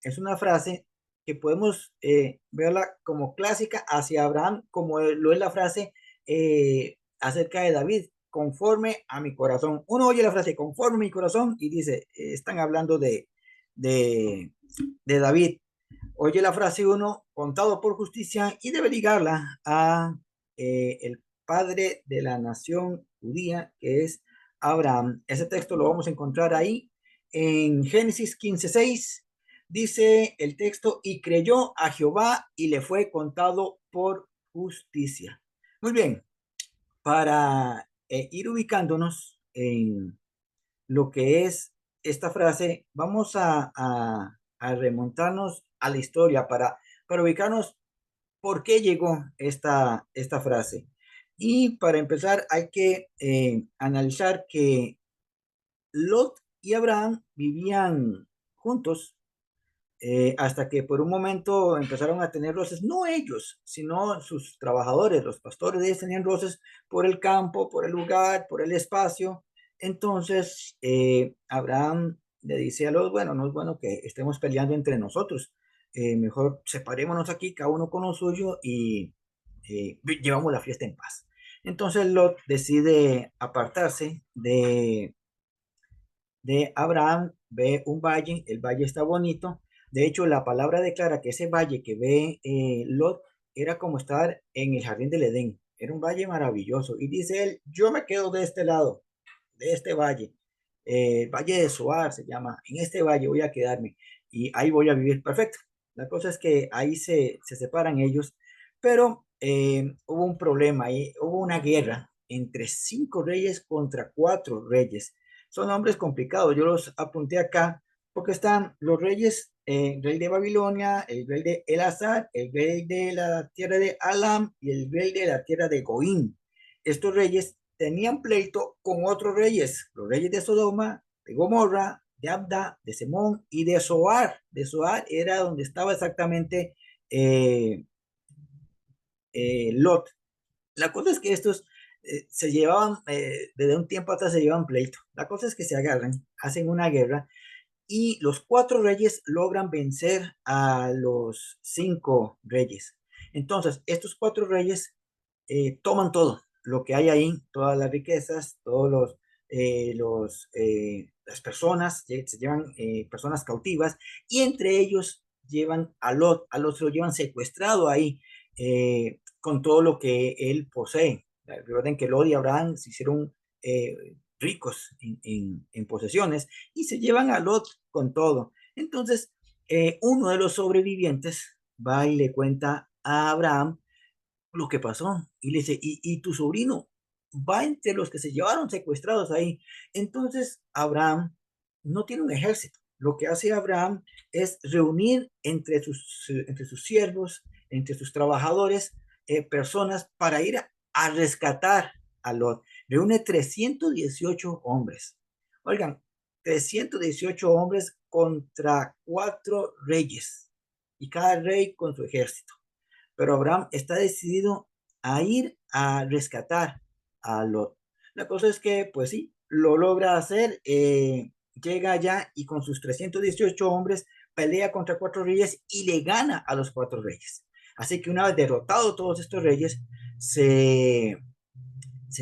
es una frase que podemos verla como clásica hacia Abraham, como lo es la frase acerca de David, conforme a mi corazón. Uno oye la frase conforme a mi corazón y dice, están hablando de, de David. Oye la frase uno, contado por justicia, y debe ligarla a el padre de la nación judía, que es Abraham. Ese texto lo vamos a encontrar ahí en Génesis 15:6. Dice el texto, y creyó a Jehová y le fue contado por justicia. Muy bien, para ir ubicándonos en lo que es esta frase, vamos a remontarnos a la historia para ubicarnos por qué llegó esta frase. Y para empezar, hay que analizar que Lot y Abraham vivían juntos hasta que por un momento empezaron a tener roces, no ellos, sino sus trabajadores, los pastores, ellos tenían roces por el campo, por el lugar, por el espacio. Entonces, Abraham le dice a los, bueno, no es bueno que estemos peleando entre nosotros, mejor separémonos aquí, cada uno con lo suyo y llevamos la fiesta en paz. Entonces Lot decide apartarse de Abraham, ve un valle, el valle está bonito. De hecho, la palabra declara que ese valle que ve Lot era como estar en el jardín del Edén. Era un valle maravilloso. Y dice él, yo me quedo de este lado, de este valle. Valle de Zoar se llama. En este valle voy a quedarme y ahí voy a vivir perfecto. La cosa es que ahí se separan ellos, pero hubo un problema, ahí hubo una guerra entre 5 reyes contra 4 reyes. Son nombres complicados, yo los apunté acá porque están los reyes, el rey de Babilonia, el rey de Elazar, el rey de la tierra de Alam y el rey de la tierra de Goín. Estos reyes tenían pleito con otros reyes, los reyes de Sodoma, de Gomorra, de Abda, de Semón y de Zoar. De Zoar era donde estaba exactamente eh, Lot. La cosa es que estos se llevaban, desde un tiempo atrás se llevan pleito. La cosa es que se agarran, hacen una guerra y los 4 reyes logran vencer a los 5 reyes. Entonces, estos 4 reyes toman todo lo que hay ahí, todas las riquezas, todos las personas, se llevan personas cautivas y entre ellos llevan a Lot se lo llevan secuestrado ahí con todo lo que él posee. Recuerden que Lot y Abraham se hicieron ricos en posesiones y se llevan a Lot con todo. Entonces, uno de los sobrevivientes va y le cuenta a Abraham lo que pasó y le dice, y tu sobrino va entre los que se llevaron secuestrados ahí. Entonces, Abraham no tiene un ejército. Lo que hace Abraham es reunir entre sus siervos, entre sus trabajadores, personas para ir a rescatar a Lot. Reúne 318 hombres. Oigan, 318 hombres contra 4 reyes y cada rey con su ejército. Pero Abraham está decidido a ir a rescatar a Lot. La cosa es que, pues sí, lo logra hacer, llega allá y con sus 318 hombres pelea contra 4 reyes y le gana a los 4 reyes. Así que una vez derrotados todos estos reyes, se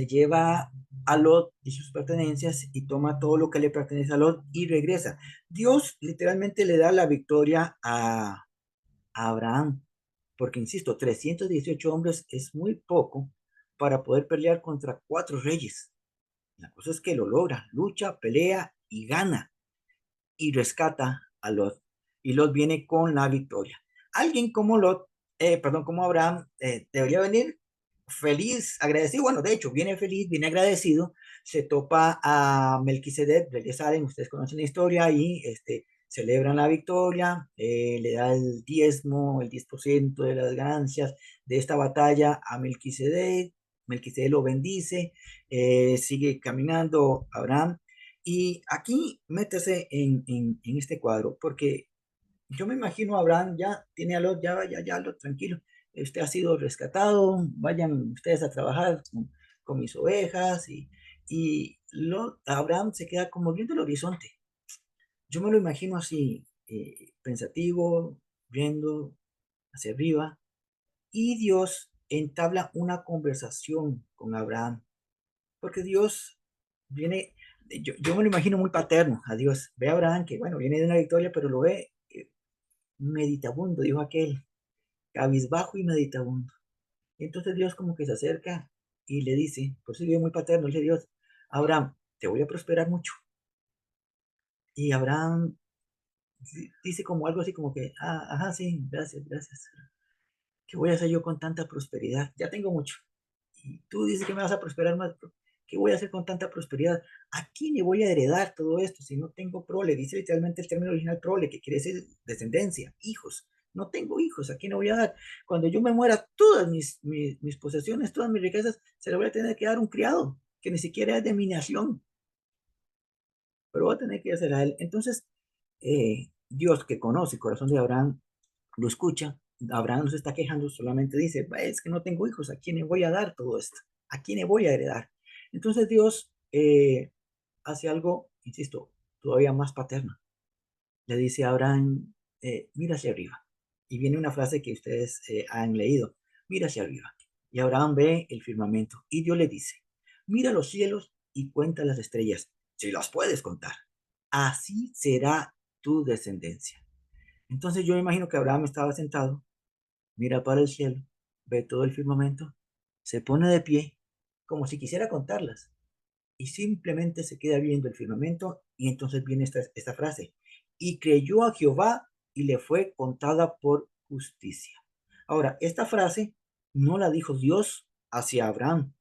lleva a Lot y sus pertenencias y toma todo lo que le pertenece a Lot y regresa. Dios literalmente le da la victoria a Abraham, porque insisto, 318 hombres es muy poco para poder pelear contra 4 reyes. La cosa es que lo logra, lucha, pelea y gana y rescata a Lot. Y Lot viene con la victoria. Alguien como Lot, perdón, como Abraham, debería venir feliz, agradecido. Bueno, de hecho, viene feliz, viene agradecido. Se topa a Melquisedec, rey de Salem, ustedes conocen la historia, y celebran la victoria, le da el diezmo, el 10% de las ganancias de esta batalla a Melquisedec. Melquisedec lo bendice, sigue caminando Abraham y aquí métese en este cuadro, porque yo me imagino a Abraham ya tiene a Lot, ya, Lot, tranquilo. Usted ha sido rescatado, vayan ustedes a trabajar con mis ovejas y Lot, Abraham se queda como viendo el horizonte. Yo me lo imagino así. pensativo, viendo hacia arriba, y Dios entabla una conversación con Abraham, porque Dios viene, yo me lo imagino muy paterno a Dios. Ve a Abraham que, bueno, viene de una victoria, pero lo ve meditabundo, dijo aquel, cabizbajo y meditabundo. Y entonces Dios como que se acerca y le dice, por eso vive muy paterno, le dice Dios, Abraham, te voy a prosperar mucho. Y Abraham dice como algo así como que, ah, ajá, sí, gracias, gracias. ¿Qué voy a hacer yo con tanta prosperidad? Ya tengo mucho. Y tú dices que me vas a prosperar más. ¿Qué voy a hacer con tanta prosperidad? ¿A quién le voy a heredar todo esto si no tengo prole? Dice literalmente el término original prole, que quiere decir descendencia, hijos. No tengo hijos, ¿a quién le voy a dar? Cuando yo me muera, todas mis posesiones, todas mis riquezas, se las voy a tener que dar a un criado, que ni siquiera es de mi nación, pero voy a tener que hacer a él. Entonces, Dios que conoce el corazón de Abraham, lo escucha. Abraham no se está quejando, solamente dice, es que no tengo hijos, ¿a quién le voy a dar todo esto? ¿A quién le voy a heredar? Entonces Dios hace algo, insisto, todavía más paterno. Le dice a Abraham, mira hacia arriba. Y viene una frase que ustedes han leído, mira hacia arriba. Y Abraham ve el firmamento y Dios le dice, mira los cielos y cuenta las estrellas, si las puedes contar. Así será tu descendencia. Entonces yo me imagino que Abraham estaba sentado, mira para el cielo, ve todo el firmamento, se pone de pie, como si quisiera contarlas, y simplemente se queda viendo el firmamento, y entonces viene esta frase, y creyó a Jehová y le fue contada por justicia. Ahora, esta frase no la dijo Dios hacia Abraham,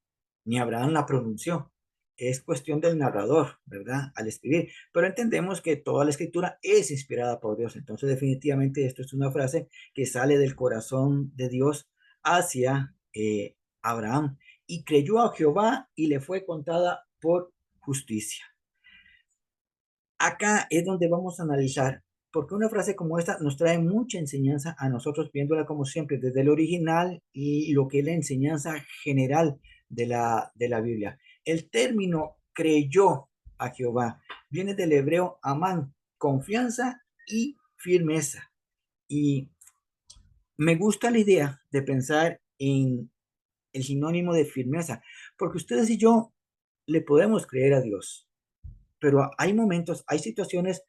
ni Abraham la pronunció. Es cuestión del narrador, ¿verdad? Al escribir. Pero entendemos que toda la escritura es inspirada por Dios. Entonces, definitivamente, esto es una frase que sale del corazón de Dios hacia Abraham. Y creyó a Jehová y le fue contada por justicia. Acá es donde vamos a analizar, porque una frase como esta nos trae mucha enseñanza a nosotros, viéndola como siempre, desde el original y lo que es la enseñanza general de la Biblia. El término creyó a Jehová viene del hebreo amán, confianza y firmeza. Y me gusta la idea de pensar en el sinónimo de firmeza, porque ustedes y yo le podemos creer a Dios, pero hay momentos, hay situaciones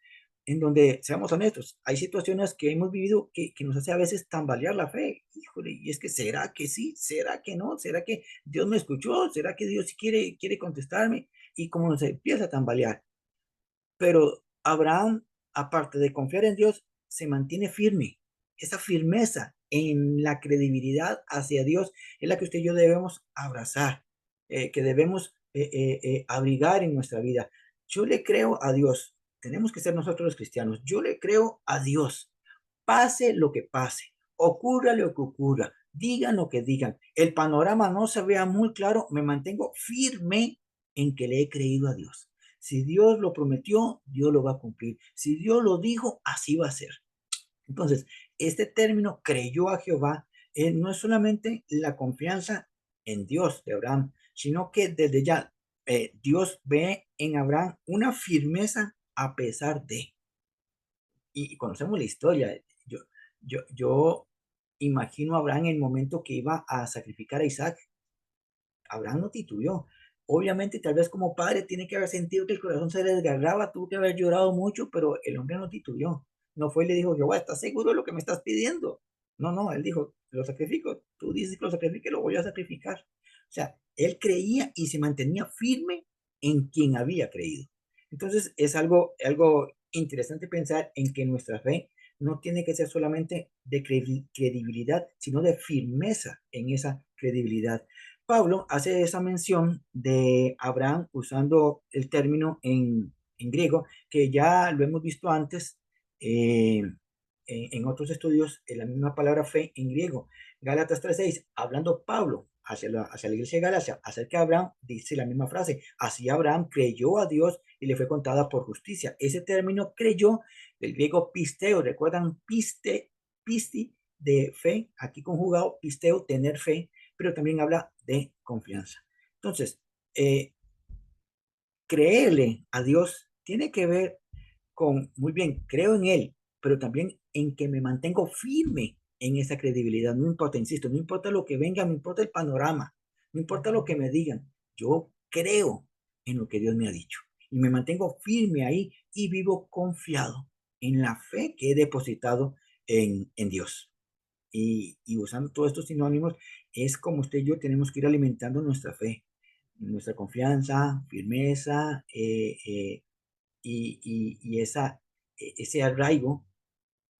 en donde, seamos honestos, hay situaciones que hemos vivido que nos hace a veces tambalear la fe. Híjole, y es que ¿será que sí? ¿Será que no? ¿Será que Dios me escuchó? ¿Será que Dios sí quiere contestarme? Y como se empieza a tambalear. Pero Abraham, aparte de confiar en Dios, se mantiene firme. Esa firmeza en la credibilidad hacia Dios es la que usted y yo debemos abrazar, que debemos abrigar en nuestra vida. Yo le creo a Dios. Tenemos que ser nosotros los cristianos. Yo le creo a Dios. Pase lo que pase, ocurra lo que ocurra, digan lo que digan, el panorama no se vea muy claro, me mantengo firme en que le he creído a Dios. Si Dios lo prometió, Dios lo va a cumplir. Si Dios lo dijo, así va a ser. Entonces, este término creyó a Jehová no es solamente la confianza en Dios de Abraham, sino que desde ya Dios ve en Abraham una firmeza a pesar de. Y conocemos la historia. Yo imagino a Abraham en el momento que iba a sacrificar a Isaac. Abraham no titubeó. Obviamente, tal vez como padre tiene que haber sentido que el corazón se le desgarraba, tuvo que haber llorado mucho, pero el hombre no titubeó. No fue y le dijo, Jehová, ¿estás seguro de lo que me estás pidiendo? No, no, él dijo, lo sacrifico. Tú dices que lo sacrifique, lo voy a sacrificar. O sea, él creía y se mantenía firme en quien había creído. Entonces, es algo interesante pensar en que nuestra fe no tiene que ser solamente de credibilidad, sino de firmeza en esa credibilidad. Pablo hace esa mención de Abraham usando el término en griego, que ya lo hemos visto antes en otros estudios, en la misma palabra fe en griego. Gálatas 3:6, hablando Pablo hacia la iglesia de Galacia acerca de Abraham, dice la misma frase, así Abraham creyó a Dios y le fue contada por justicia. Ese término creyó, del griego pisteo, recuerdan pisti de fe, aquí conjugado pisteo, tener fe, pero también habla de confianza. Entonces, creerle a Dios tiene que ver con, muy bien, creo en Él, pero también en que me mantengo firme en esa credibilidad. No importa, insisto, no importa lo que venga, no importa el panorama, no importa lo que me digan. Yo creo en lo que Dios me ha dicho y me mantengo firme ahí y vivo confiado en la fe que he depositado en Dios. Y usando todos estos sinónimos, es como usted y yo tenemos que ir alimentando nuestra fe, nuestra confianza, firmeza y ese arraigo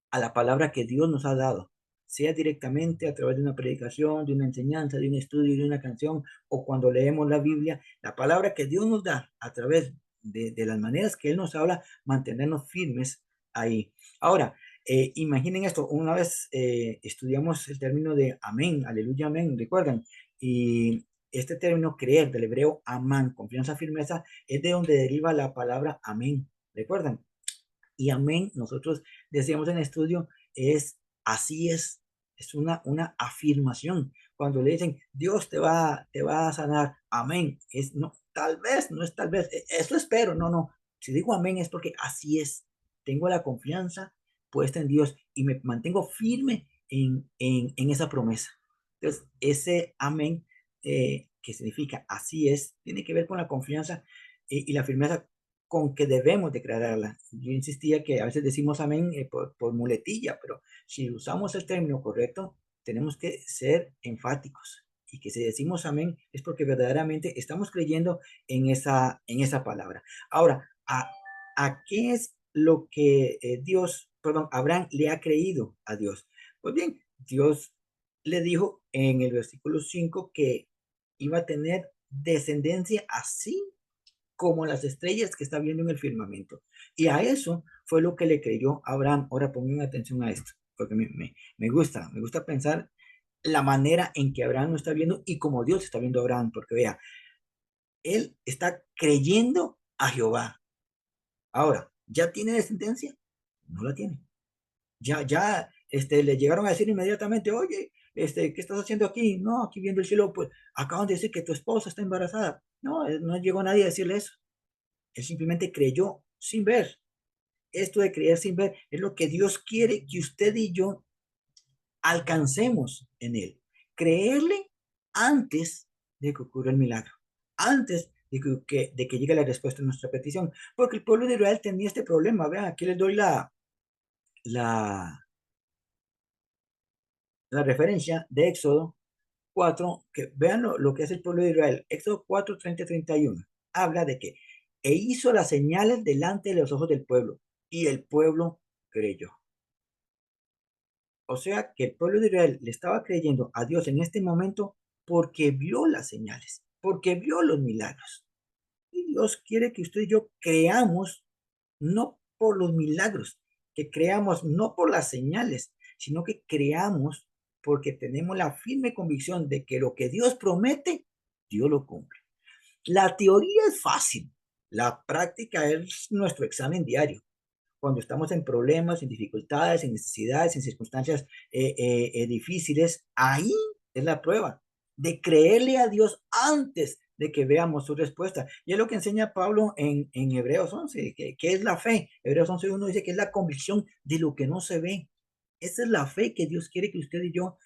a la palabra que Dios nos ha dado, sea directamente a través de una predicación, de una enseñanza, de un estudio, de una canción, o cuando leemos la Biblia, la palabra que Dios nos da a través de las maneras que Él nos habla, mantenernos firmes ahí. Ahora, imaginen esto, una vez estudiamos el término de amén, aleluya, amén, ¿recuerdan? Y este término creer del hebreo amán, confianza, firmeza, es de donde deriva la palabra amén, ¿recuerdan? Y amén, nosotros decíamos en el estudio, es así es una afirmación. Cuando le dicen, Dios te va a sanar, amén, es no, tal vez, no es tal vez, eso espero, no, no. Si digo amén es porque así es. Tengo la confianza puesta en Dios y me mantengo firme en esa promesa. Entonces, ese amén, que significa así es, tiene que ver con la confianza y la firmeza con que debemos declararla. Yo insistía que a veces decimos amén por muletilla, pero si usamos el término correcto, tenemos que ser enfáticos. Y que si decimos amén es porque verdaderamente estamos creyendo en esa palabra. Ahora, ¿a qué es lo que Abraham le ha creído a Dios? Pues bien, Dios le dijo en el versículo 5 que iba a tener descendencia así como las estrellas que está viendo en el firmamento. Y a eso fue lo que le creyó Abraham. Ahora pongan atención a esto, porque me gusta pensar la manera en que Abraham lo está viendo y como Dios está viendo a Abraham, porque vea, él está creyendo a Jehová. Ahora, ¿ya tiene descendencia? No la tiene. Le llegaron a decir inmediatamente, oye, ¿qué estás haciendo aquí? No, aquí viendo el cielo, pues acaban de decir que tu esposa está embarazada. No, no llegó nadie a decirle eso. Él simplemente creyó sin ver. Esto de creer sin ver es lo que Dios quiere que usted y yo alcancemos en Él. Creerle antes de que ocurra el milagro, antes de que llegue la respuesta a nuestra petición. Porque el pueblo de Israel tenía este problema. Vean, aquí les doy la, la referencia de Éxodo 4, que vean lo que es el pueblo de Israel. Éxodo 4, 30, 31. Habla de que e hizo las señales delante de los ojos del pueblo y el pueblo creyó. O sea que el pueblo de Israel le estaba creyendo a Dios en este momento porque vio las señales, porque vio los milagros. Y Dios quiere que usted y yo creamos no por los milagros, que creamos no por las señales, sino que creamos porque tenemos la firme convicción de que lo que Dios promete, Dios lo cumple. La teoría es fácil, la práctica es nuestro examen diario. Cuando estamos en problemas, en dificultades, en necesidades, en circunstancias difíciles, ahí es la prueba de creerle a Dios antes de que veamos su respuesta. Y es lo que enseña Pablo en Hebreos 11, que es la fe. Hebreos 11:1 dice que es la convicción de lo que no se ve. Esa es la fe que Dios quiere que usted y yo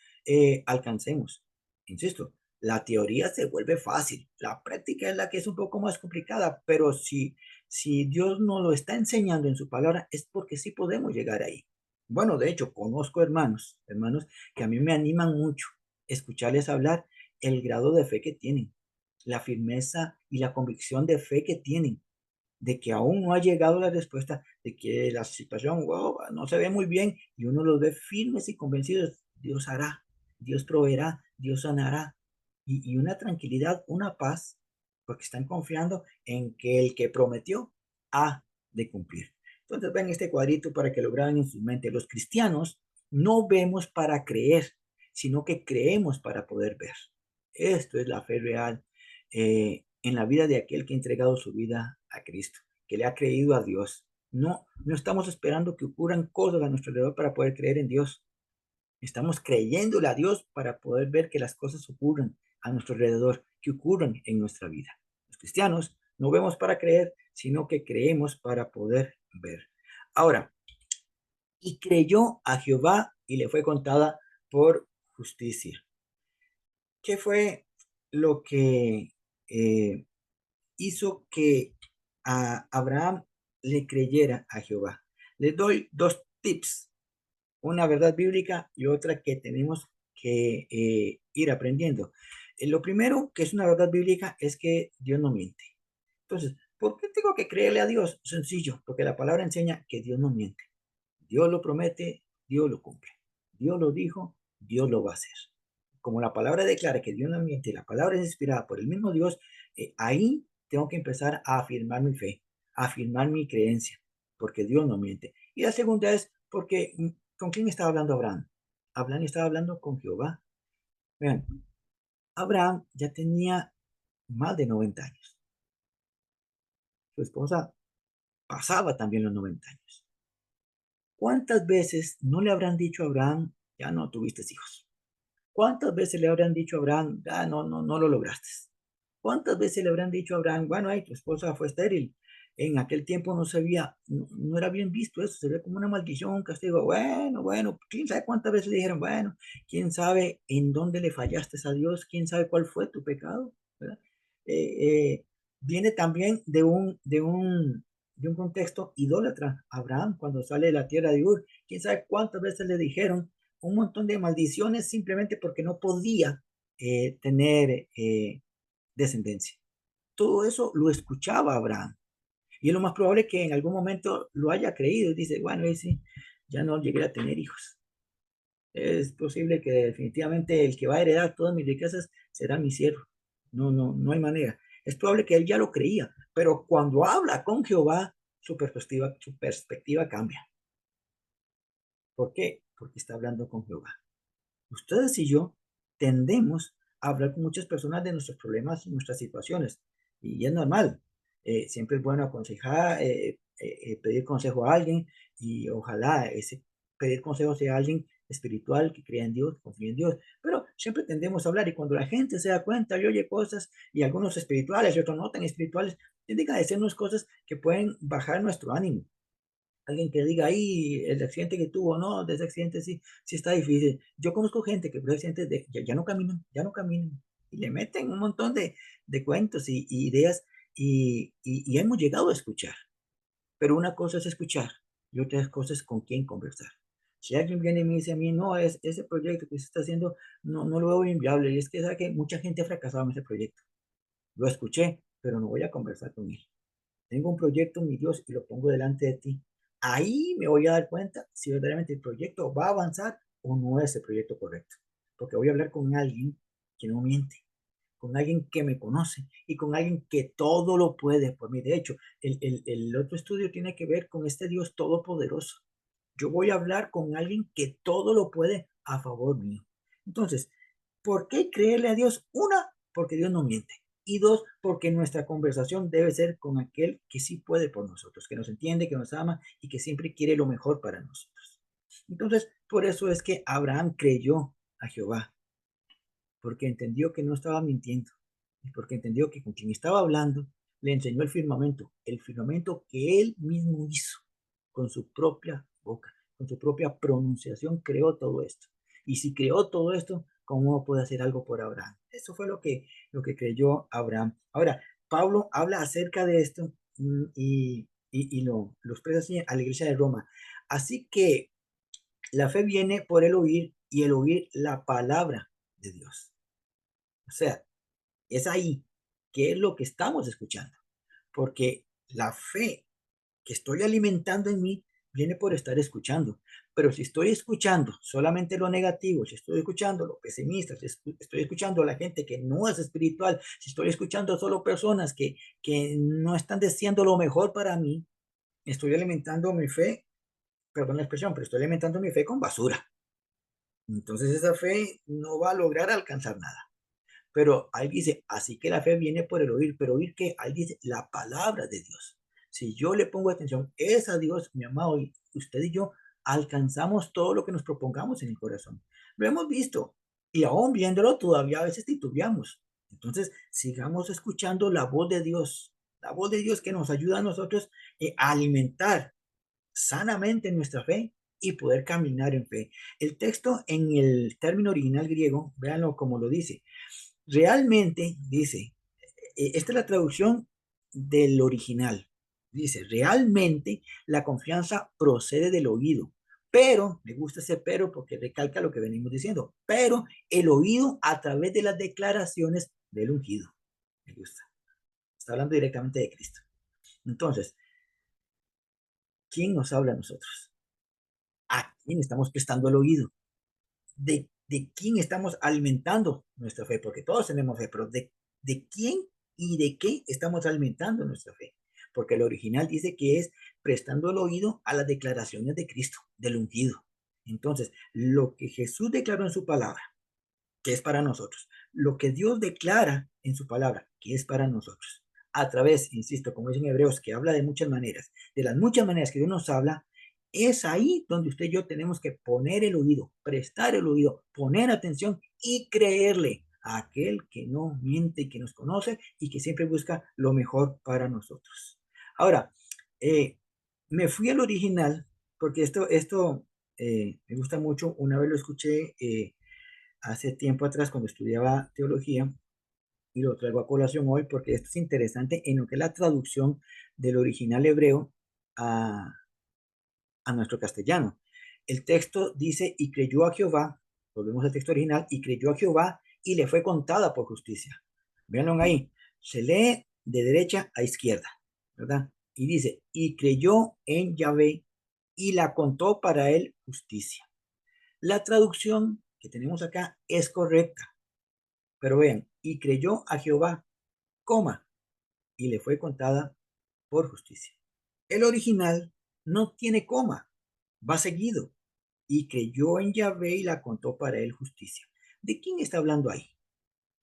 alcancemos. Insisto, la teoría se vuelve fácil, la práctica es la que es un poco más complicada, pero si Dios nos lo está enseñando en su palabra, es porque sí podemos llegar ahí. Bueno, de hecho, conozco hermanos que a mí me animan mucho escucharles hablar el grado de fe que tienen, la firmeza y la convicción de fe que tienen, de que aún no ha llegado la respuesta, de que la situación, wow, no se ve muy bien y uno los ve firmes y convencidos. Dios hará, Dios proveerá, Dios sanará. Y una tranquilidad, una paz, porque están confiando en que el que prometió ha de cumplir. Entonces ven este cuadrito para que lo graben en su mente. Los cristianos no vemos para creer, sino que creemos para poder ver. Esto es la fe real en la vida de aquel que ha entregado su vida a Cristo, que le ha creído a Dios. No, no estamos esperando que ocurran cosas a nuestro alrededor para poder creer en Dios. Estamos creyéndole a Dios para poder ver que las cosas ocurran a nuestro alrededor, que ocurran en nuestra vida. Los cristianos no vemos para creer, sino que creemos para poder ver. Ahora, y creyó a Jehová y le fue contada por justicia. ¿Qué fue lo que hizo que a Abraham le creyera a Jehová? Les doy dos tips, una verdad bíblica y otra que tenemos que ir aprendiendo. Lo primero, que es una verdad bíblica, es que Dios no miente. Entonces, ¿por qué tengo que creerle a Dios? Sencillo, porque la palabra enseña que Dios no miente. Dios lo promete, Dios lo cumple. Dios lo dijo, Dios lo va a hacer. Como la palabra declara que Dios no miente y la palabra es inspirada por el mismo Dios, ahí tengo que empezar a afirmar mi fe, a afirmar mi creencia, porque Dios no miente. Y la segunda es porque, ¿con quién estaba hablando Abraham? Abraham estaba hablando con Jehová. Vean, Abraham ya tenía más de 90 años. Su esposa pasaba también los 90 años. ¿Cuántas veces no le habrán dicho a Abraham, ya no tuviste hijos? ¿Cuántas veces le habrán dicho a Abraham, ah, no lo lograste? ¿Cuántas veces le habrán dicho a Abraham, bueno, ay, tu esposa fue estéril? En aquel tiempo no se veía, no era bien visto eso, se ve como una maldición, un castigo. Bueno, quién sabe cuántas veces le dijeron, bueno, quién sabe en dónde le fallaste a Dios, quién sabe cuál fue tu pecado, ¿verdad? Eh, eh, Viene también de un contexto idólatra. Abraham, cuando sale de la tierra de Ur, quién sabe cuántas veces le dijeron un montón de maldiciones simplemente porque no podía tener descendencia. Todo eso lo escuchaba Abraham. Y es lo más probable que en algún momento lo haya creído y dice, bueno, y sí, ya no llegué a tener hijos. Es posible que definitivamente el que va a heredar todas mis riquezas será mi siervo. No hay manera. Es probable que él ya lo creía, pero cuando habla con Jehová, su perspectiva cambia. ¿Por qué? Porque está hablando con Jehová. Ustedes y yo tendemos a hablar con muchas personas de nuestros problemas y nuestras situaciones. Y es normal. Siempre es bueno aconsejar, pedir consejo a alguien y ojalá ese pedir consejo sea alguien espiritual que crea en Dios, que confía en Dios. Pero siempre tendemos a hablar y cuando la gente se da cuenta y oye cosas y algunos espirituales y otros no tan espirituales, tienden a decirnos cosas que pueden bajar nuestro ánimo. Alguien que diga ahí el accidente que tuvo, no, de ese accidente sí está difícil. Yo conozco gente que por accidentes ya no caminan, ya no caminan. Y le meten un montón de cuentos y ideas y hemos llegado a escuchar. Pero una cosa es escuchar y otra cosa es con quién conversar. Si alguien viene y me dice a mí, no, ese proyecto que se está haciendo no lo veo inviable. Y es que sabe que mucha gente ha fracasado en ese proyecto. Lo escuché, pero no voy a conversar con él. Tengo un proyecto, mi Dios, y lo pongo delante de ti. Ahí me voy a dar cuenta si verdaderamente el proyecto va a avanzar o no es el proyecto correcto. Porque voy a hablar con alguien que no miente, con alguien que me conoce y con alguien que todo lo puede por mí. De hecho, el otro estudio tiene que ver con este Dios todopoderoso. Yo voy a hablar con alguien que todo lo puede a favor mío. Entonces, ¿por qué creerle a Dios? Una, porque Dios no miente. Y dos, porque nuestra conversación debe ser con aquel que sí puede por nosotros, que nos entiende, que nos ama y que siempre quiere lo mejor para nosotros. Entonces, por eso es que Abraham creyó a Jehová, porque entendió que no estaba mintiendo y porque entendió que con quien estaba hablando le enseñó el firmamento que él mismo hizo con su propia boca, con su propia pronunciación creó todo esto. Y si creó todo esto, ¿cómo puede hacer algo por Abraham? Eso fue lo que creyó Abraham. Ahora, Pablo habla acerca de esto y lo expresa así a la iglesia de Roma. Así que la fe viene por el oír y el oír la palabra de Dios. O sea, es ahí que es lo que estamos escuchando, porque la fe que estoy alimentando en mí viene por estar escuchando. Pero si estoy escuchando solamente lo negativo, si estoy escuchando lo pesimista, si estoy escuchando a la gente que no es espiritual, si estoy escuchando solo personas que no están diciendo lo mejor para mí, estoy alimentando mi fe, perdón la expresión, pero estoy alimentando mi fe con basura. Entonces esa fe no va a lograr alcanzar nada. Pero ahí dice, así que la fe viene por el oír, pero oír que ahí dice la palabra de Dios. Si yo le pongo atención, es a Dios, mi amado, y usted y yo alcanzamos todo lo que nos propongamos en el corazón. Lo hemos visto y aún viéndolo todavía a veces titubeamos. Entonces, sigamos escuchando la voz de Dios que nos ayuda a nosotros a alimentar sanamente nuestra fe y poder caminar en fe. El texto en el término original griego, véanlo como lo dice. Realmente dice, esta es la traducción del original. Dice, realmente la confianza procede del oído. Pero, me gusta ese pero porque recalca lo que venimos diciendo, pero el oído a través de las declaraciones del ungido. Me gusta. Está hablando directamente de Cristo. Entonces, ¿quién nos habla a nosotros? ¿A quién estamos prestando el oído? ¿De quién estamos alimentando nuestra fe? Porque todos tenemos fe, pero ¿de quién y de qué estamos alimentando nuestra fe? Porque el original dice que es prestando el oído a las declaraciones de Cristo, del ungido. Entonces, lo que Jesús declaró en su palabra, que es para nosotros, lo que Dios declara en su palabra, que es para nosotros, a través, insisto, como dicen Hebreos, que habla de muchas maneras, de las muchas maneras que Dios nos habla, es ahí donde usted y yo tenemos que poner el oído, prestar el oído, poner atención y creerle a aquel que no miente y que nos conoce y que siempre busca lo mejor para nosotros. Ahora, me fui al original porque esto me gusta mucho. Una vez lo escuché hace tiempo atrás cuando estudiaba teología y lo traigo a colación hoy porque esto es interesante en lo que es la traducción del original hebreo a, a nuestro castellano. El texto dice, y creyó a Jehová, volvemos al texto original, y creyó a Jehová y le fue contada por justicia. Véanlo ahí, se lee de derecha a izquierda, ¿verdad? Y dice, y creyó en Yahvé y la contó para él justicia. La traducción que tenemos acá es correcta, pero vean, y creyó a Jehová, coma, y le fue contada por justicia. El original no tiene coma, va seguido. Y creyó en Yahvé y la contó para él justicia. ¿De quién está hablando ahí?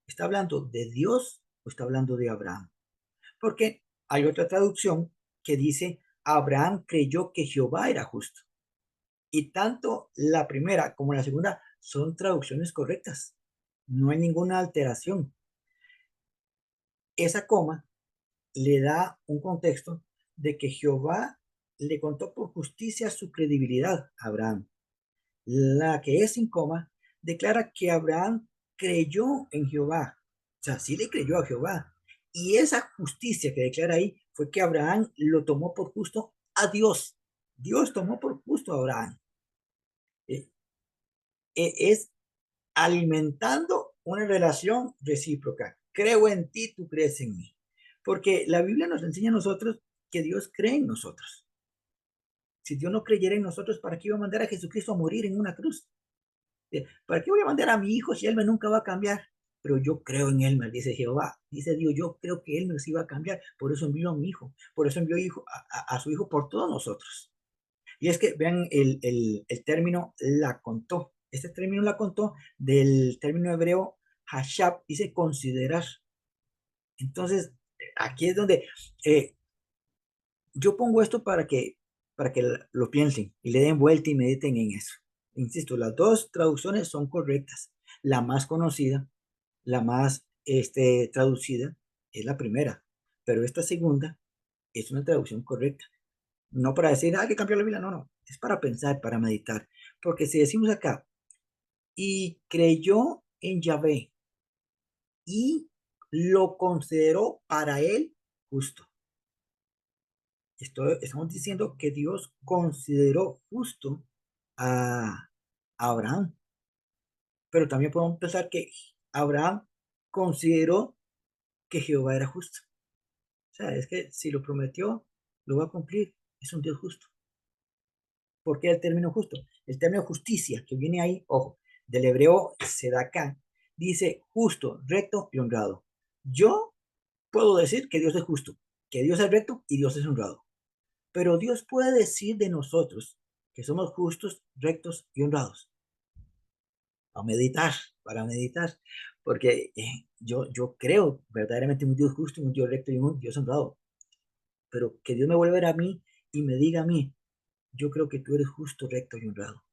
¿Está hablando de Dios o está hablando de Abraham? Porque hay otra traducción que dice, Abraham creyó que Jehová era justo. Y tanto la primera como la segunda son traducciones correctas. No hay ninguna alteración. Esa coma le da un contexto de que Jehová le contó por justicia su credibilidad a Abraham. La que es sin coma declara que Abraham creyó en Jehová. O sea, sí le creyó a Jehová. Y esa justicia que declara ahí fue que Abraham lo tomó por justo a Dios. Dios tomó por justo a Abraham. Eh, es alimentando una relación recíproca. Creo en ti, tú crees en mí. Porque la Biblia nos enseña a nosotros que Dios cree en nosotros. Si Dios no creyera en nosotros, ¿para qué iba a mandar a Jesucristo a morir en una cruz? ¿Para qué voy a mandar a mi hijo si él me nunca va a cambiar? Pero yo creo en él, me dice Jehová. Dice Dios, yo creo que él nos iba a cambiar. Por eso envió a mi hijo. Por eso envió a su hijo por todos nosotros. Y es que vean el término la contó. Este término la contó del término hebreo hashab, dice considerar. Entonces, aquí es donde eh, yo pongo esto para que lo piensen y le den vuelta y mediten en eso. Insisto, las dos traducciones son correctas. La más conocida, la más traducida, es la primera, pero esta segunda es una traducción correcta. No para decir, hay que cambiar la Biblia, no, no, es para pensar, para meditar. Porque si decimos acá, y creyó en Yahvé y lo consideró para él justo. Estamos diciendo que Dios consideró justo a Abraham, pero también podemos pensar que Abraham consideró que Jehová era justo. O sea, es que si lo prometió, lo va a cumplir. Es un Dios justo. ¿Por qué el término justo? El término justicia, que viene ahí, ojo, del hebreo sedaká, dice justo, recto y honrado. Yo puedo decir que Dios es justo, que Dios es recto y Dios es honrado. Pero Dios puede decir de nosotros que somos justos, rectos y honrados. Para meditar, porque yo creo verdaderamente en un Dios justo, un Dios recto y un Dios honrado. Pero que Dios me vuelva a ver a mí y me diga a mí, yo creo que tú eres justo, recto y honrado.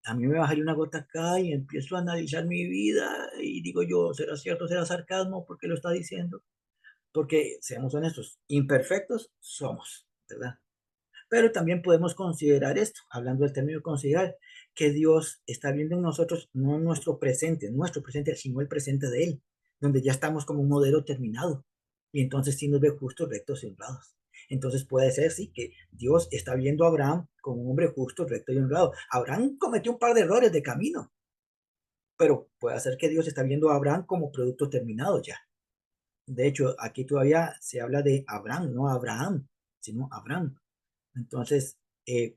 A mí me bajaría una gota acá y empiezo a analizar mi vida y digo yo, ¿será cierto, será sarcasmo? ¿Por qué lo está diciendo? Porque, seamos honestos, imperfectos somos, ¿verdad? Pero también podemos considerar esto, hablando del término considerar, que Dios está viendo en nosotros no nuestro presente, sino el presente de Él, donde ya estamos como un modelo terminado. Y entonces sí nos ve justos, rectos y honrados. Entonces puede ser, sí, que Dios está viendo a Abraham como un hombre justo, recto y honrado. Abraham cometió un par de errores de camino, pero puede ser que Dios está viendo a Abraham como producto terminado ya. De hecho, aquí todavía se habla de Abraham, no Abraham, sino Abraham. Entonces,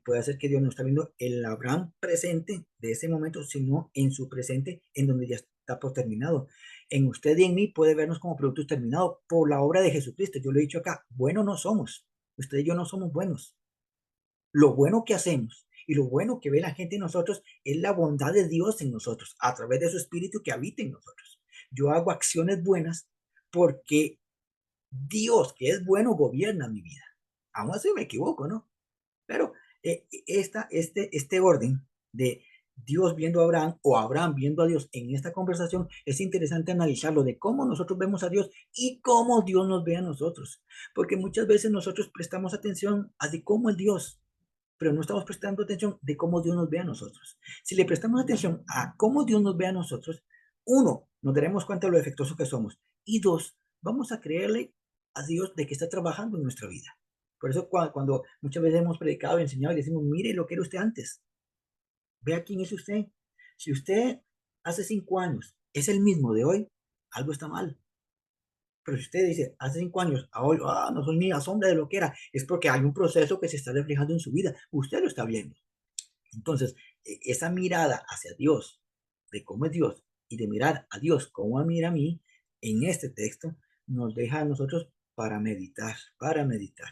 puede ser que Dios no está viendo el Abraham presente de ese momento, sino en su presente, en donde ya está por terminado. En usted y en mí puede vernos como productos terminados por la obra de Jesucristo. Yo lo he dicho acá, buenos no somos. Usted y yo no somos buenos. Lo bueno que hacemos y lo bueno que ve la gente en nosotros es la bondad de Dios en nosotros, a través de su espíritu que habita en nosotros. Yo hago acciones buenas porque Dios, que es bueno, gobierna mi vida. Aún así me equivoco, ¿no? Pero este orden de Dios viendo a Abraham o Abraham viendo a Dios en esta conversación es interesante analizarlo de cómo nosotros vemos a Dios y cómo Dios nos ve a nosotros. Porque muchas veces nosotros prestamos atención a de cómo es Dios, pero no estamos prestando atención de cómo Dios nos ve a nosotros. Si le prestamos atención a cómo Dios nos ve a nosotros, uno, nos daremos cuenta de lo defectuoso que somos y dos, vamos a creerle a Dios de que está trabajando en nuestra vida. Por eso cuando muchas veces hemos predicado y enseñado y decimos, mire lo que era usted antes, vea quién es usted. Si usted hace 5 años es el mismo de hoy, algo está mal. Pero si usted dice, hace 5 años, a hoy, no soy ni la sombra de lo que era, es porque hay un proceso que se está reflejando en su vida. Usted lo está viendo. Entonces, esa mirada hacia Dios, de cómo es Dios, y de mirar a Dios como a mira a mí, en este texto, nos deja a nosotros para meditar, para meditar.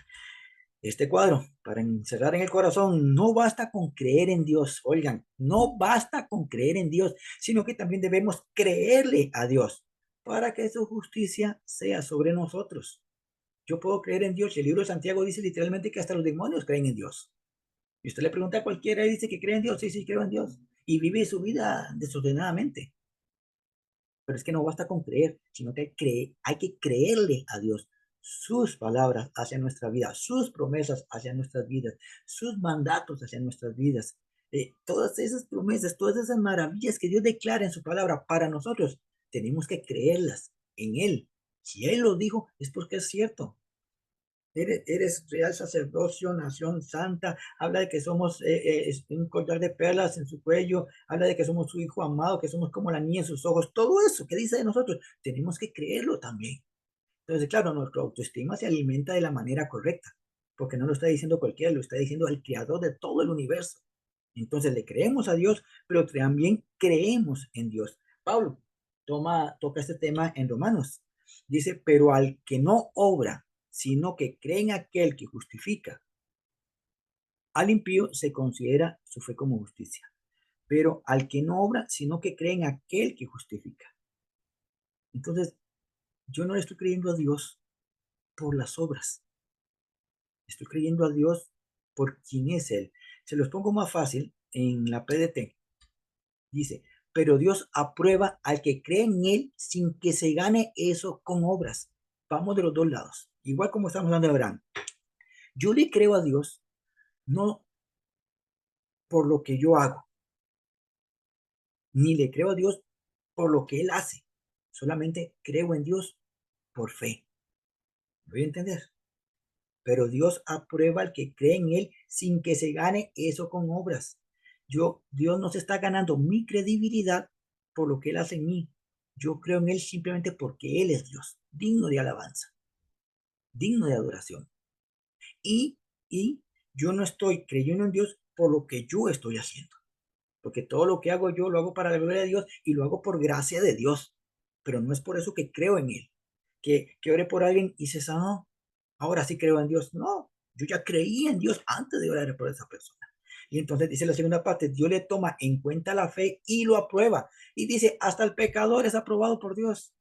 Este cuadro, para encerrar en el corazón, no basta con creer en Dios, oigan, no basta con creer en Dios, sino que también debemos creerle a Dios para que su justicia sea sobre nosotros. Yo puedo creer en Dios y el libro de Santiago dice literalmente que hasta los demonios creen en Dios. Y usted le pregunta a cualquiera y dice que cree en Dios, sí, sí, creo en Dios. Y vive su vida desordenadamente. Pero es que no basta con creer, sino que hay que creerle a Dios sus palabras hacia nuestra vida, sus promesas hacia nuestras vidas, sus mandatos hacia nuestras vidas. Todas esas promesas, todas esas maravillas que Dios declara en su palabra para nosotros, tenemos que creerlas en Él. Si Él lo dijo, es porque es cierto. Eres real sacerdocio, nación santa, habla de que somos un collar de perlas en su cuello, habla de que somos su hijo amado, que somos como la niña en sus ojos, todo eso que dice de nosotros, tenemos que creerlo también. Entonces, claro, nuestra autoestima se alimenta de la manera correcta, porque no lo está diciendo cualquiera, lo está diciendo el creador de todo el universo. Entonces le creemos a Dios, pero también creemos en Dios. Pablo toca este tema en Romanos. Dice, pero al que no obra, sino que cree en aquel que justifica al impío, se considera su fe como justicia. Pero al que no obra, sino que cree en aquel que justifica. Entonces, yo no le estoy creyendo a Dios por las obras. Estoy creyendo a Dios por quien es Él. Se los pongo más fácil en la PDT. Dice, pero Dios aprueba al que cree en Él sin que se gane eso con obras. Vamos de los dos lados. Igual como estamos hablando de Abraham. Yo le creo a Dios no por lo que yo hago, ni le creo a Dios por lo que Él hace. Solamente creo en Dios por fe. ¿Me voy a entender? Pero Dios aprueba al que cree en Él sin que se gane eso con obras. Dios no se está ganando mi credibilidad por lo que Él hace en mí. Yo creo en Él simplemente porque Él es Dios, digno de alabanza, digno de adoración. Y, y yo no estoy creyendo en Dios por lo que yo estoy haciendo. Porque todo lo que hago yo lo hago para la gloria de Dios y lo hago por gracia de Dios. Pero no es por eso que creo en Él. Que ore por alguien y se sanó. Ahora sí creo en Dios. No, yo ya creí en Dios antes de orar por esa persona. Y entonces dice la segunda parte, Dios le toma en cuenta la fe y lo aprueba. Y dice, hasta el pecador es aprobado por Dios.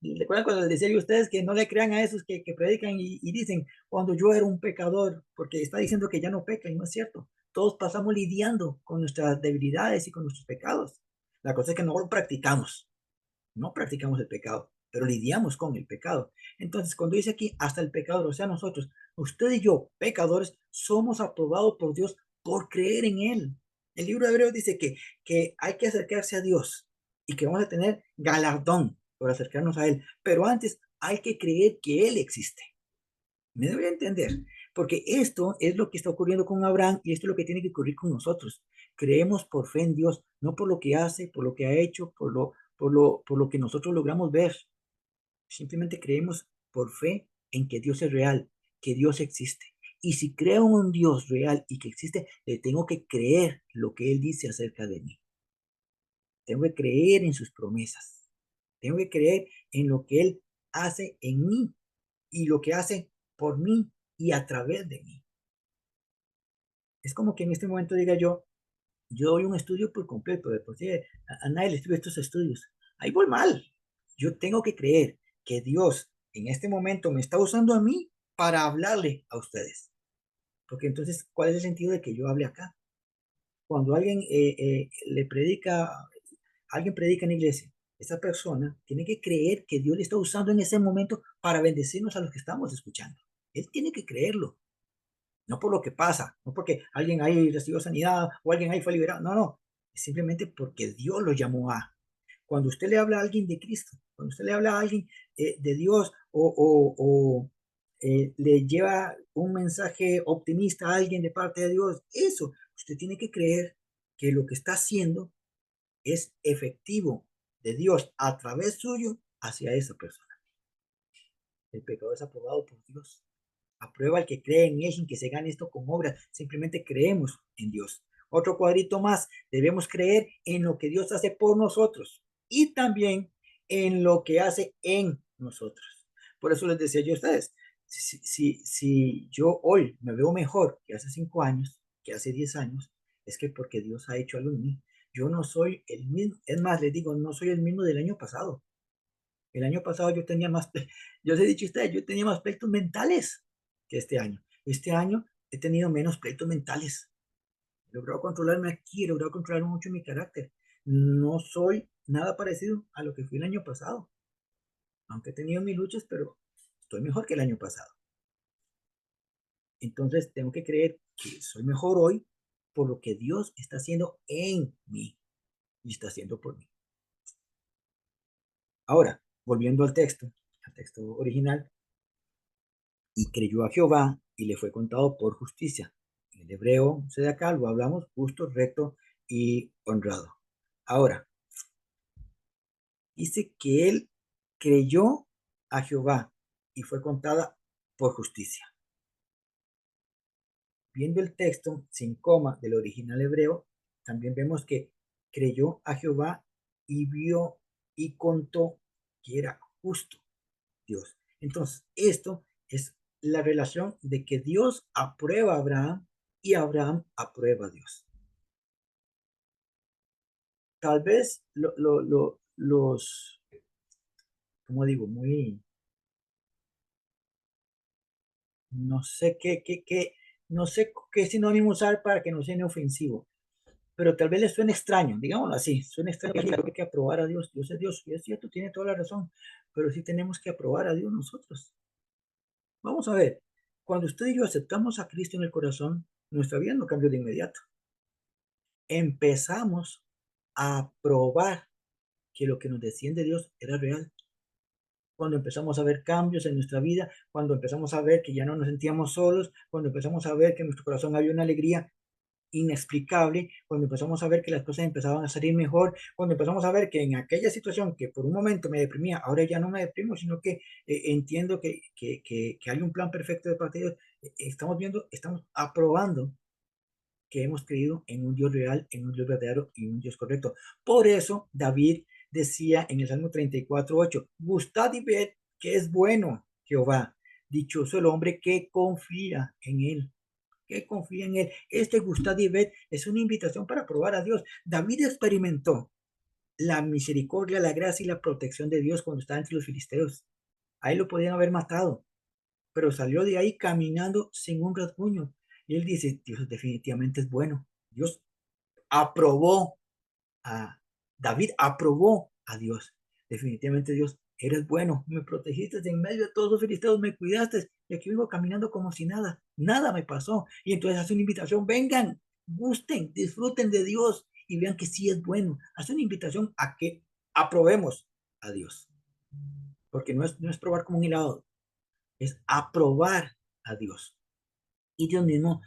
¿Recuerdan cuando les decía a ustedes que no le crean a esos que predican y dicen, cuando yo era un pecador, porque está diciendo que ya no peca y no es cierto? Todos pasamos lidiando con nuestras debilidades y con nuestros pecados. La cosa es que no lo practicamos, no practicamos el pecado. pero lidiamos con el pecado. Entonces, cuando dice aquí, hasta el pecador, o sea, nosotros, usted y yo, pecadores, somos aprobados por Dios por creer en Él. El libro de Hebreos dice que hay que acercarse a Dios y que vamos a tener galardón por acercarnos a Él, pero antes hay que creer que Él existe. Me debe entender, porque esto es lo que está ocurriendo con Abraham y esto es lo que tiene que ocurrir con nosotros. Creemos por fe en Dios, no por lo que hace, por lo que ha hecho, por lo que nosotros logramos ver. Simplemente creemos por fe en que Dios es real, que Dios existe. Y si creo en un Dios real y que existe, le tengo que creer lo que Él dice acerca de mí. Tengo que creer en sus promesas. Tengo que creer en lo que Él hace en mí y lo que hace por mí y a través de mí. Es como que en este momento diga yo doy un estudio por completo, de por sí a nadie le estudio estos estudios. Ahí voy mal. Yo tengo que creer que Dios en este momento me está usando a mí para hablarle a ustedes. Porque entonces, ¿cuál es el sentido de que yo hable acá? Cuando alguien predica en la iglesia, esa persona tiene que creer que Dios le está usando en ese momento para bendecirnos a los que estamos escuchando. Él tiene que creerlo, no por lo que pasa, no porque alguien ahí recibió sanidad o alguien ahí fue liberado, no, no, es simplemente porque Dios lo llamó a. Cuando usted le habla a alguien de Cristo, cuando usted le habla a alguien de Dios o le lleva un mensaje optimista a alguien de parte de Dios, eso, usted tiene que creer que lo que está haciendo es efectivo de Dios a través suyo hacia esa persona. El pecado es aprobado por Dios. Aprueba el que cree en Él sin que se gane esto con obras. Simplemente creemos en Dios. Otro cuadrito más. Debemos creer en lo que Dios hace por nosotros y también en lo que hace en nosotros. Por eso les decía yo a ustedes, si yo hoy me veo mejor que hace 5 años, que hace 10 años, es que porque Dios ha hecho algo en mí. Yo no soy el mismo, es más, les digo, no soy el mismo del año pasado. El año pasado yo tenía más, yo les he dicho a ustedes, yo tenía más pleitos mentales que este año. Este año he tenido menos pleitos mentales. He logrado controlarme aquí, he logrado controlar mucho mi carácter. No soy nada parecido a lo que fui el año pasado. Aunque he tenido mis luchas, pero estoy mejor que el año pasado. Entonces tengo que creer que soy mejor hoy por lo que Dios está haciendo en mí y está haciendo por mí. Ahora, volviendo al texto original, y creyó a Jehová y le fue contado por justicia. El hebreo, de acá lo hablamos, justo, recto y honrado. Ahora, dice que él creyó a Jehová y fue contada por justicia. Viendo el texto sin coma del original hebreo, también vemos que creyó a Jehová y vio y contó que era justo Dios. Entonces, esto es la relación de que Dios aprueba a Abraham y Abraham aprueba a Dios. Tal vez los, como digo, muy, no sé no sé qué sinónimo usar para que no sea ofensivo, pero tal vez les suene extraño, digámoslo así, suena extraño que hay que aprobar a Dios. Dios es Dios, y es cierto, tiene toda la razón, pero sí tenemos que aprobar a Dios nosotros. Vamos a ver, cuando usted y yo aceptamos a Cristo en el corazón, nuestra vida no cambió de inmediato. Empezamos a probar que lo que nos decían de Dios era real. Cuando empezamos a ver cambios en nuestra vida, cuando empezamos a ver que ya no nos sentíamos solos, cuando empezamos a ver que en nuestro corazón había una alegría inexplicable, cuando empezamos a ver que las cosas empezaban a salir mejor, cuando empezamos a ver que en aquella situación que por un momento me deprimía, ahora ya no me deprimo, sino que entiendo que hay un plan perfecto de parte de Dios, estamos viendo, estamos aprobando que hemos creído en un Dios real, en un Dios verdadero y un Dios correcto. Por eso David decía en el Salmo 34:8, gustad y ved que es bueno Jehová, dichoso el hombre que confía en él. Que confía en él. Este gustad y ved es una invitación para probar a Dios. David experimentó la misericordia, la gracia y la protección de Dios cuando estaba entre los filisteos. Ahí lo podían haber matado, pero salió de ahí caminando sin un rasguño. Y él dice, Dios definitivamente es bueno. Dios aprobó a David, aprobó a Dios. Definitivamente Dios eres bueno, me protegiste en medio de todos los filisteos, me cuidaste, y aquí vengo caminando como si nada, nada me pasó. Y entonces hace una invitación, vengan, gusten, disfruten de Dios y vean que sí es bueno. Hace una invitación a que aprobemos a Dios, porque no es probar como un helado, es aprobar a Dios. Y Dios mismo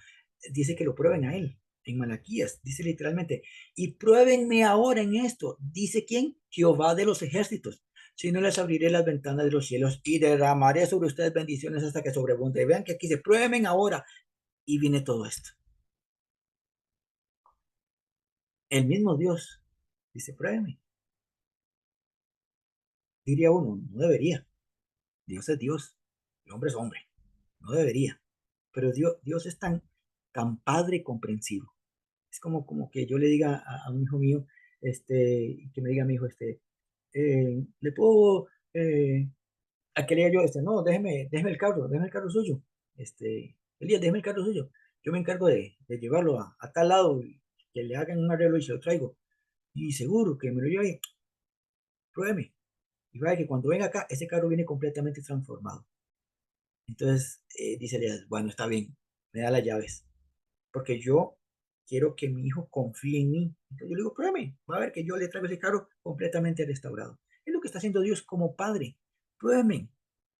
dice que lo prueben a Él. En Malaquías dice literalmente, y pruébenme ahora en esto. ¿Dice quién? Jehová de los ejércitos. Si no, les abriré las ventanas de los cielos y derramaré sobre ustedes bendiciones hasta que sobreabunde. Vean que aquí dice, prueben ahora. Y viene todo esto. El mismo Dios dice, pruébenme. Diría uno, no debería. Dios es Dios. El hombre es hombre. No debería. Pero Dios es tan padre comprensivo. Es como que yo le diga a un hijo mío, que me diga a mi hijo, le puedo, a que le diga yo, no, déjeme el carro suyo, Elías, déjeme el carro suyo, yo me encargo de llevarlo a tal lado, y que le hagan un arreglo y se lo traigo, y seguro que me lo lleve, pruébeme, y vaya que cuando venga acá, ese carro viene completamente transformado. Entonces, dice Elías, bueno, está bien, me da las llaves, porque yo quiero que mi hijo confíe en mí. Entonces yo le digo, pruébeme, va a ver que yo le traigo ese carro completamente restaurado. Es lo que está haciendo Dios como Padre. Pruébenme,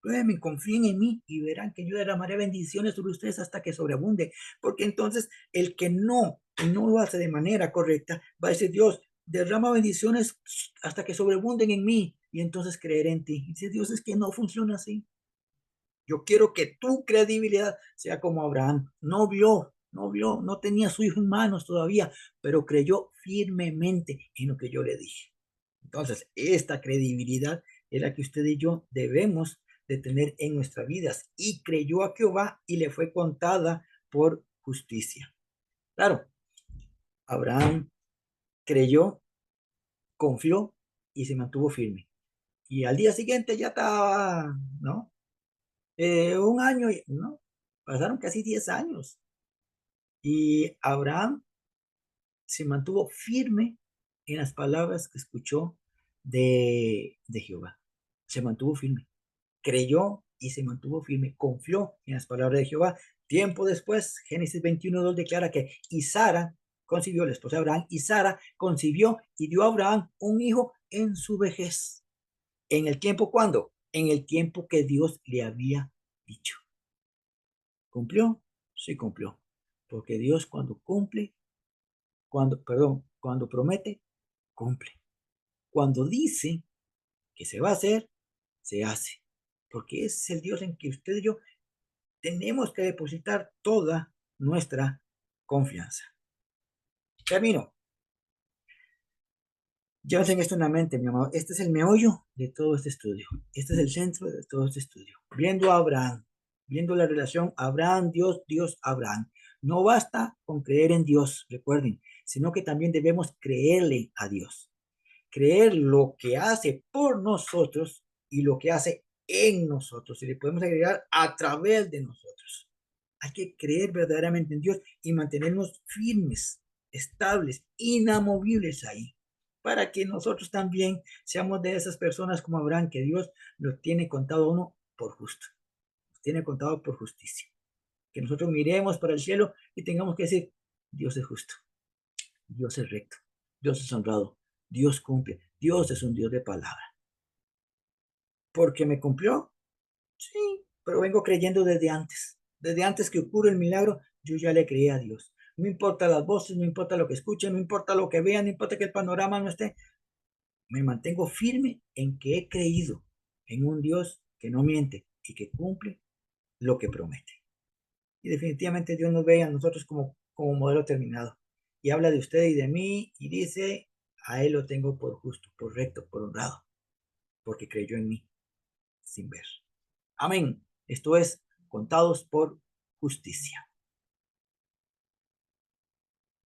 pruébenme, confíen en mí y verán que yo derramaré bendiciones sobre ustedes hasta que sobreabunde. Porque entonces el que no lo hace de manera correcta, va a decir, Dios, derrama bendiciones hasta que sobreabunden en mí y entonces creeré en ti. Y dice Dios, es que no funciona así. Yo quiero que tu credibilidad sea como Abraham. No vio, no tenía a su hijo en manos todavía, pero creyó firmemente en lo que yo le dije. Entonces, esta credibilidad es la que usted y yo debemos de tener en nuestras vidas. Y creyó a Jehová y le fue contada por justicia. Claro, Abraham creyó, confió y se mantuvo firme. Y al día siguiente ya estaba, ¿no? Un año, ¿no? Pasaron casi 10 años. Y Abraham se mantuvo firme en las palabras que escuchó de Jehová. Se mantuvo firme, creyó y se mantuvo firme, confió en las palabras de Jehová. Tiempo después, Génesis 21:2 declara que y Sara concibió, la esposa de Abraham, y Sara concibió y dio a Abraham un hijo en su vejez. ¿En el tiempo cuándo? En el tiempo que Dios le había dicho. ¿Cumplió? Sí cumplió. Porque Dios cuando promete, cumple. Cuando dice que se va a hacer, se hace. Porque ese es el Dios en que usted y yo tenemos que depositar toda nuestra confianza. Termino. Llévense esto en la mente, mi amado. Este es el meollo de todo este estudio. Este es el centro de todo este estudio. Viendo a Abraham, viendo la relación Abraham, Dios, Dios, Abraham. No basta con creer en Dios, recuerden, sino que también debemos creerle a Dios. Creer lo que hace por nosotros y lo que hace en nosotros. Y le podemos agregar a través de nosotros. Hay que creer verdaderamente en Dios y mantenernos firmes, estables, inamovibles ahí, para que nosotros también seamos de esas personas como Abraham, que Dios lo tiene contado a uno por justo, lo tiene contado por justicia. Que nosotros miremos para el cielo y tengamos que decir, Dios es justo, Dios es recto, Dios es honrado, Dios cumple, Dios es un Dios de palabra. ¿Porque me cumplió? Sí, pero vengo creyendo desde antes. Desde antes que ocurre el milagro, yo ya le creí a Dios. No importa las voces, no importa lo que escuchen, no importa lo que vean, no importa que el panorama no esté. Me mantengo firme en que he creído en un Dios que no miente y que cumple lo que promete. Y definitivamente Dios nos ve a nosotros como modelo terminado. Y habla de usted y de mí y dice, a Él lo tengo por justo, por recto, por honrado, porque creyó en mí sin ver. Amén. Esto es contados por justicia.